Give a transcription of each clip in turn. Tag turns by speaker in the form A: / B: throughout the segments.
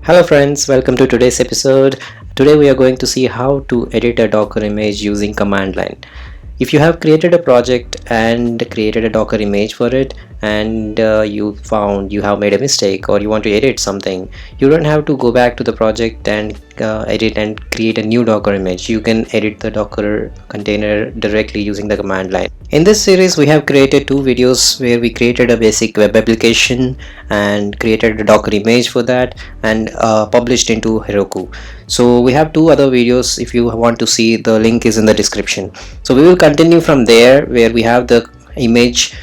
A: Hello friends, welcome to today's episode. Today we are going to see how to edit a Docker image using command line. If you have created a project and created a Docker image for it, and you found you have made a mistake or you want to edit something, you don't have to go back to the project and edit and create a new Docker image. You can edit the Docker container directly using the command line. In this series we have created two videos where we created a basic web application and created a Docker image for that and published into Heroku. So we have two other videos. If you want to see, the link is in the description. So we will continue from there where we have the image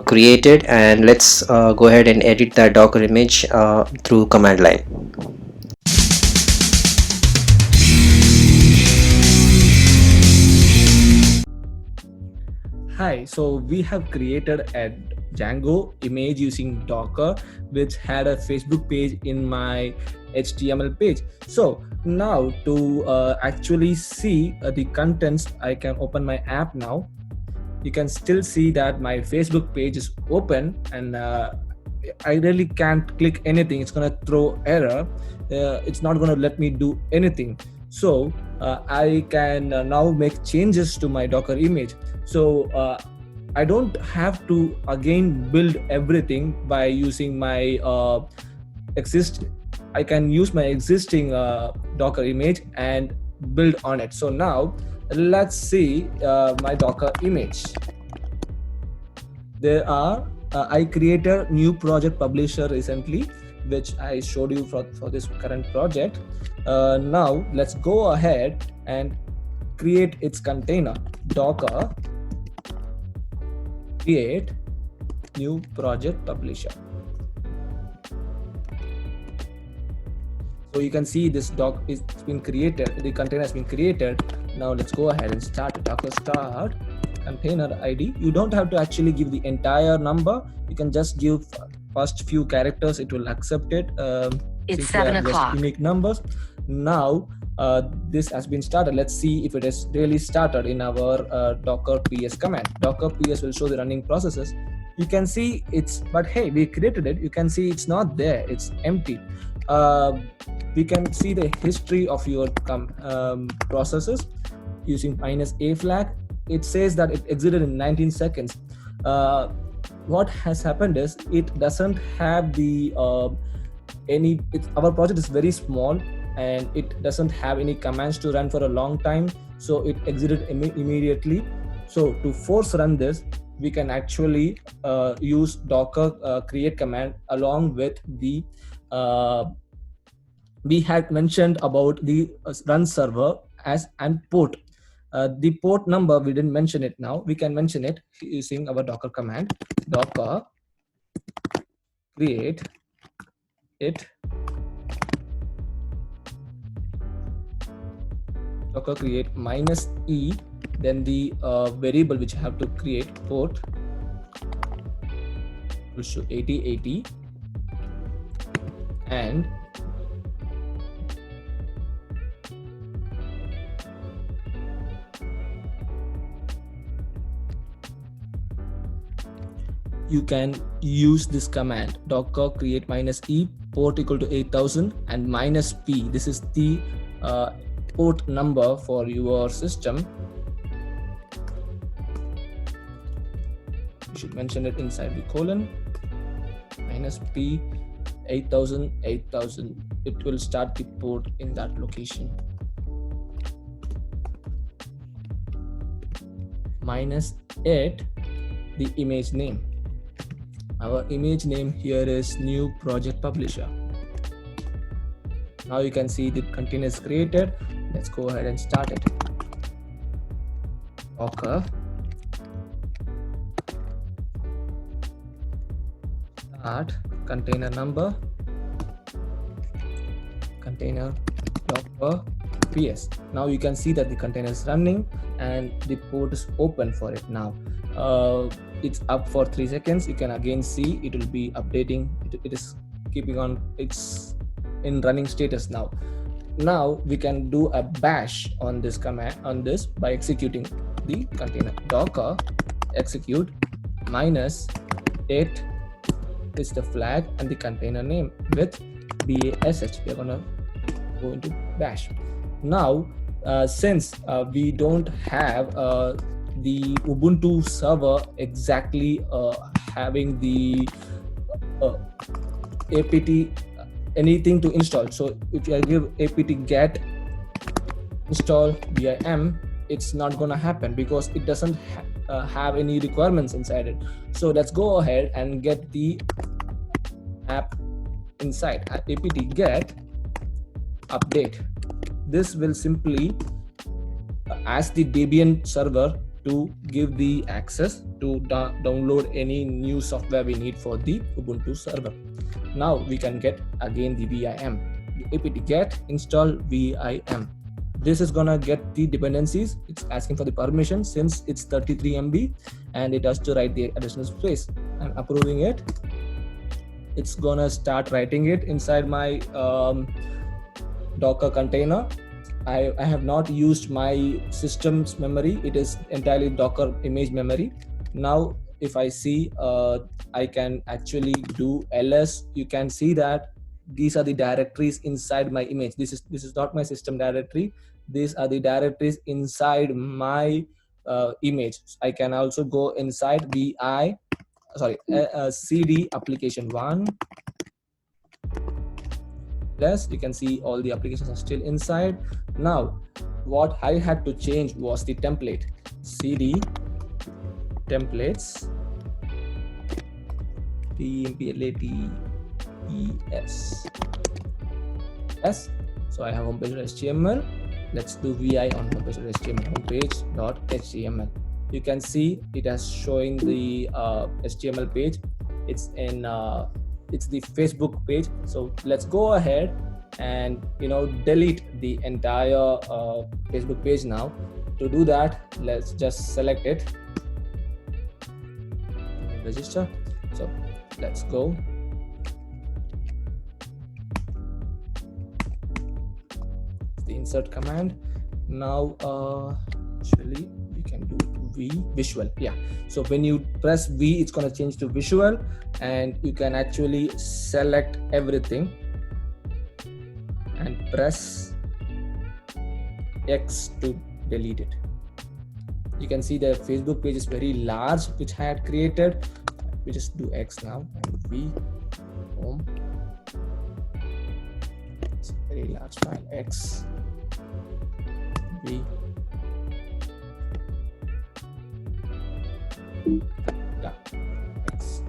A: created, and let's go ahead and edit that Docker image through command line.
B: Hi, so we have created a Django image using Docker, which had a Facebook page in my HTML page. So now to actually see the contents, I can open my app now. You can still see that my Facebook page is open, and I really can't click anything. It's gonna throw error. It's not gonna let me do anything. So I can now make changes to my Docker image. So I don't have to again build everything by using my I can use my existing Docker image and build on it. So now let's see my Docker image. There are I created new project publisher recently, which I showed you for this current project. Now let's go ahead and create its container. Docker create new project publisher. So you can see this doc is been created, the container has been created. Now let's go ahead and start Docker start container ID. You don't have to actually give the entire number. You can just give first few characters. It will accept it.
C: It's 7 o'clock.
B: Unique numbers. Now this has been started. Let's see if it is really started in our Docker PS command. Docker PS will show the running processes. You can see it's, but hey, we created it. You can see it's not there. It's empty. We can see the history of your processes using -a flag. It says that it exited in 19 seconds. What has happened is it doesn't have the our project is very small and it doesn't have any commands to run for a long time, so it exited immediately. So to force run this, we can actually use Docker create command along with the we had mentioned about the run server as and port. The port number, we didn't mention it. Now we can mention it using our Docker command. Docker create it. Docker create -e, then the variable which I have to create, port will show 8080, and you can use this command. Docker create -e, port equal to 8000, and -p. This is the port number for your system. You should mention it inside the colon. -p 8000 8000. It will start the port in that location. -8 the image name. Our image name here is new project publisher. Now you can see the container is created. Let's go ahead and start it. Docker start container number, container Docker PS. Now you can see that the container is running and the port is open for it now. It's up for 3 seconds. You can again see it will be updating. It is keeping on. It's in running status now. Now we can do a bash on this command by executing the container. Docker execute -8 is the flag and the container name with bash. We are gonna go into bash. Now, since we don't have the Ubuntu server exactly having the apt anything to install, so if I give apt get install vim, it's not gonna happen because it doesn't have any requirements inside it. So let's go ahead and get the app inside apt get update. This will simply ask the Debian server to give the access to download any new software we need for the Ubuntu server. Now we can get again the vim, apt get install vim. This is gonna get the dependencies. It's asking for the permission since it's 33 MB and it has to write the additional space. I'm approving it. It's gonna start writing it inside my Docker container. I have not used my system's memory. It is entirely Docker image memory. Now, if I see, I can actually do ls. You can see that these are the directories inside my image. This is not my system directory. These are the directories inside my image. I can also go inside cd application 1. Yes, you can see all the applications are still inside. Now, what I had to change was the template. cd templates templates. Yes, so I have homepage.html. Let's do vi on homepage.html, homepage.html. You can see it has showing the HTML page. It's in it's the Facebook page. So let's go ahead and delete the entire Facebook page now. To do that, let's just select it, register. So let's go. The insert command. Now actually we can do visual. Yeah, so when you press V, it's going to change to visual, and you can actually select everything and press X to delete it. You can see the Facebook page is very large, which I had created. We just do X now and V home. It's a very large file. X V. Yeah. X.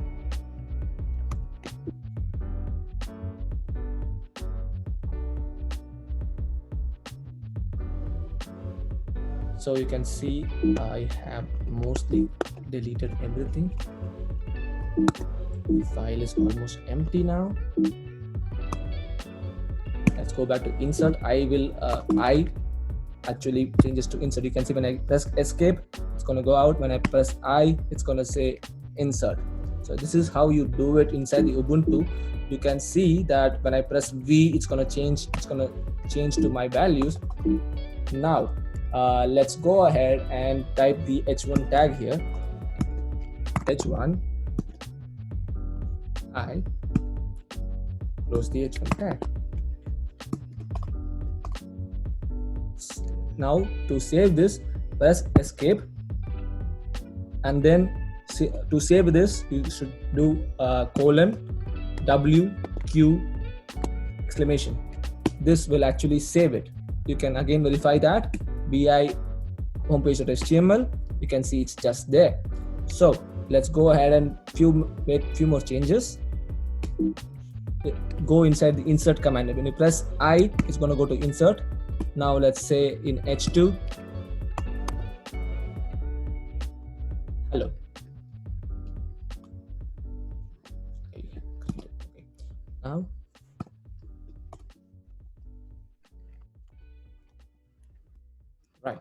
B: So you can see I have mostly deleted everything. The file is almost empty now. Let's go back to insert. I actually changes to insert. You can see when I press escape, it's going to go out. When I press I, it's going to say insert. So this is how you do it inside the Ubuntu. You can see that when I press V, it's going to change. It's going to change to my values. Now let's go ahead and type the h1 tag here. H1 I close the h1 tag. Now to save this, press escape, and then to save this you should do $WQ exclamation. This will actually save it. You can again verify that bi homepage.html. You can see it's just there. So let's go ahead and make few more changes. Go inside the insert command. When you press I, it's going to go to insert. Now let's say in H2 hello. Okay. Now right,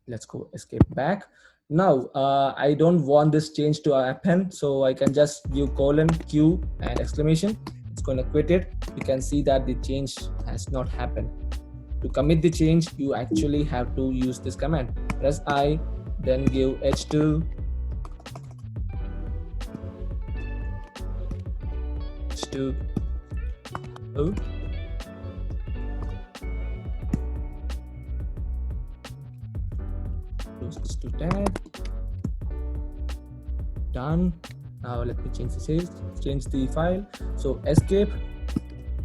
B: let's go escape back. Now I don't want this change to happen, so I can just give $Q and exclamation. It's going to quit it. You can see that the change has not happened. To commit the change, you actually have to use this command. Press I, then give H2. to oh, close to tag. Done. Now let me change the file. So escape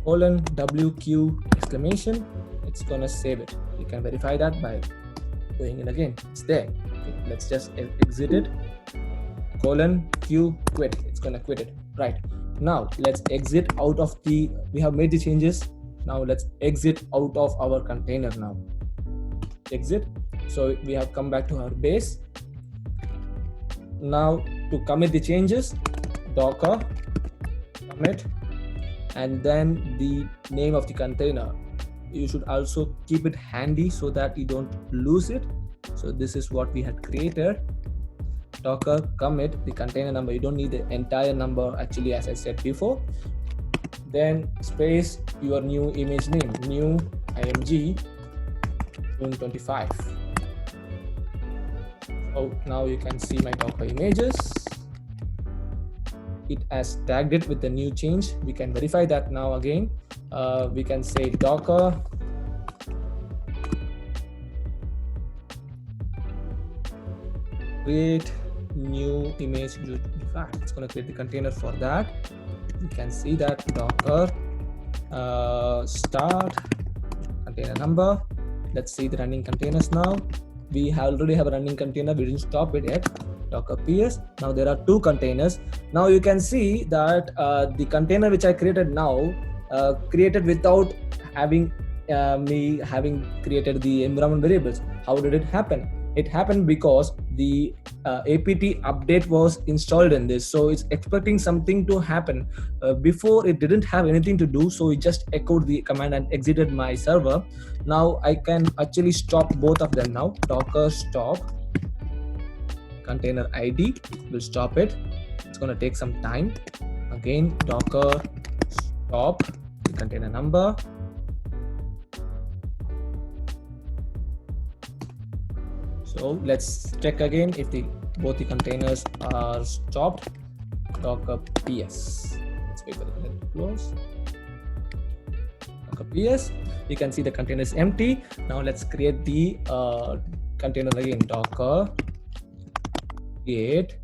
B: :WQ exclamation. It's gonna save it. You can verify that by going in again. It's there. Okay, let's just exit it. :Q quit. It's gonna quit it. Right. Now let's exit out of the. We have made the changes. Now let's exit out of our container now. Exit. So we have come back to our base. Now to commit the changes, docker commit, and then the name of the container. You should also keep it handy so that you don't lose it. So this is what we had created. Docker commit the container number. You don't need the entire number actually, as I said before. Then space your new image name, new img June 25. So now you can see my Docker images. It has tagged it with the new change. We can verify that now again. We can say Docker create new image June 25. It's going to create the container for that. You can see that Docker start container number. Let's see the running containers now. We already have a running container. We didn't stop it yet. Docker PS. Now there are two containers. Now you can see that the container which I created now, created without having me having created the environment variables. How did it happen? It happened because the apt update was installed in this, so it's expecting something to happen. Before it didn't have anything to do, so it just echoed the command and exited my server. Now I can actually stop both of them now. Docker stop container ID will stop it. It's going to take some time. Again, Docker stop the container number. So let's check again if both the containers are stopped. Docker PS. Let's wait for it to close. Docker PS. You can see the container is empty. Now let's create the container again. Docker create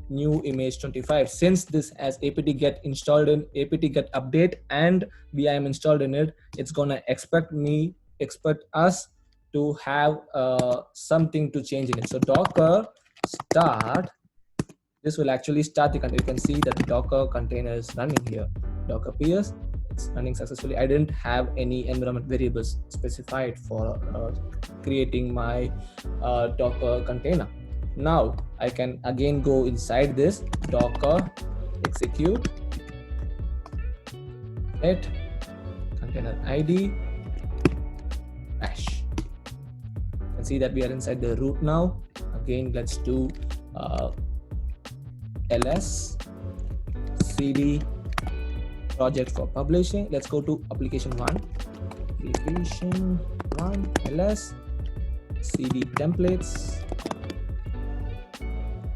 B: new image 25. Since this as apt get installed in apt get update and vim installed in it, it's gonna expect us to have something to change in it. So Docker start, this will actually start the container. You can see that the Docker container is running here. Docker PS, it's running successfully. I didn't have any environment variables specified for creating my Docker container. Now I can again go inside this Docker execute let container ID bash. You can see that we are inside the root now. Again, let's do ls cd project for publishing. Let's go to application 1 ls cd templates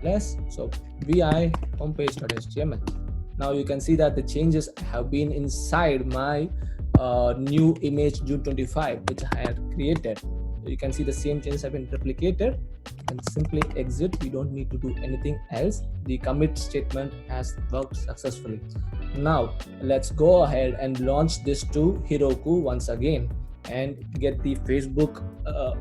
B: ls, so vi homepage.html. Now you can see that the changes have been inside my new image June 25 which I had created. You can see the same changes have been replicated, and simply exit. We don't need to do anything else. The commit statement has worked successfully. Now let's go ahead and launch this to Heroku once again and get the Facebook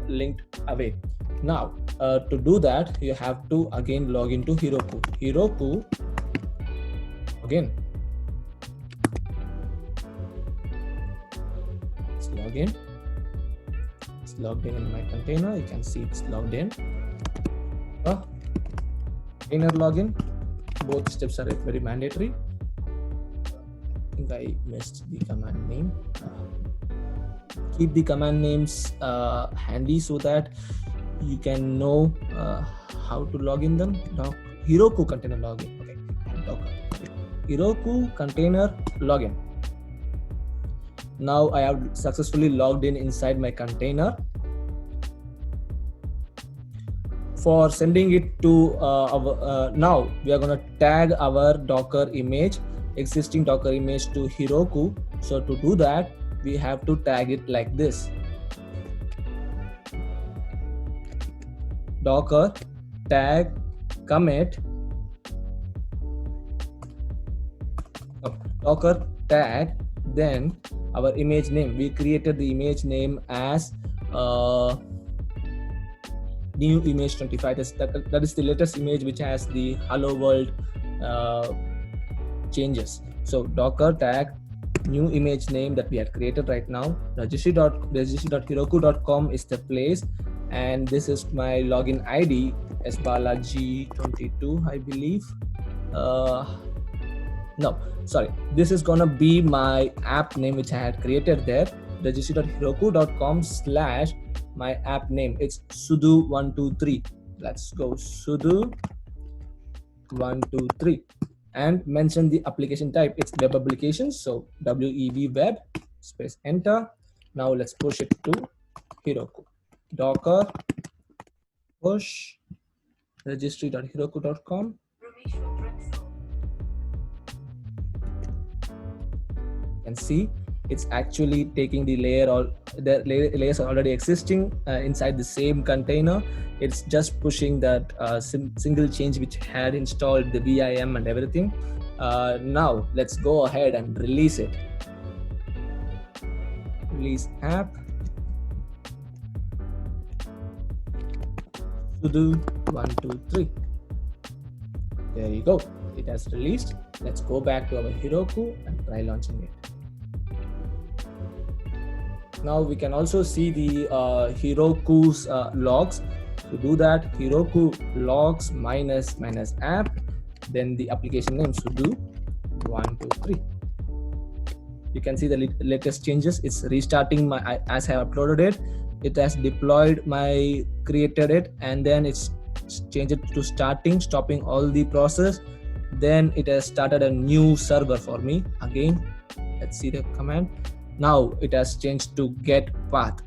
B: linked away. Now to do that, you have to again log into Heroku again. Let's log in. It's logged in my container. You can see it's logged in. Container login. Both steps are very mandatory. I think I missed the command name. Keep the command names handy so that you can know how to log in them. Now Heroku container login. Okay, Docker. Heroku container login. Now I have successfully logged in inside my container. For sending it to now we are going to tag our Docker image existing Docker image to Heroku. So to do that, we have to tag it like this. Docker tag commit Docker tag, then our image name. We created the image name as new image 25. That is the latest image which has the hello world changes. So Docker tag new image name that we had created right now. Registry.heroku.com is the place, and this is my login ID as Balaji22, I believe. No, sorry, this is gonna be my app name which I had created there. registry.heroku.com/my app name. It's sudo123. Let's go sudo123 and mention the application type. It's web application, so web web space enter. Now let's push it to Heroku. Docker push registry.heroku.com. And see, it's actually taking the layer, or the layers are already existing inside the same container. It's just pushing that single change which had installed the VIM and everything. Now let's go ahead and release it. Release app. Sudo 123. There you go. It has released. Let's go back to our Heroku and try launching it. Now we can also see the Heroku's logs. To do that, Heroku logs minus app, then the application name sudo 123. You can see the latest changes. It's restarting my, as I have uploaded it. It has deployed my created it, and then it's changed it to starting, stopping all the process. Then it has started a new server for me again. Let's see the command. Now it has changed to get path.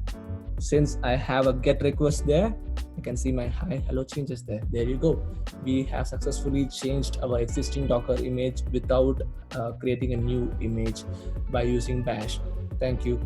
B: Since I have a get request there, you can see my hi hello changes there. There you go. We have successfully changed our existing Docker image without creating a new image by using bash. Thank you.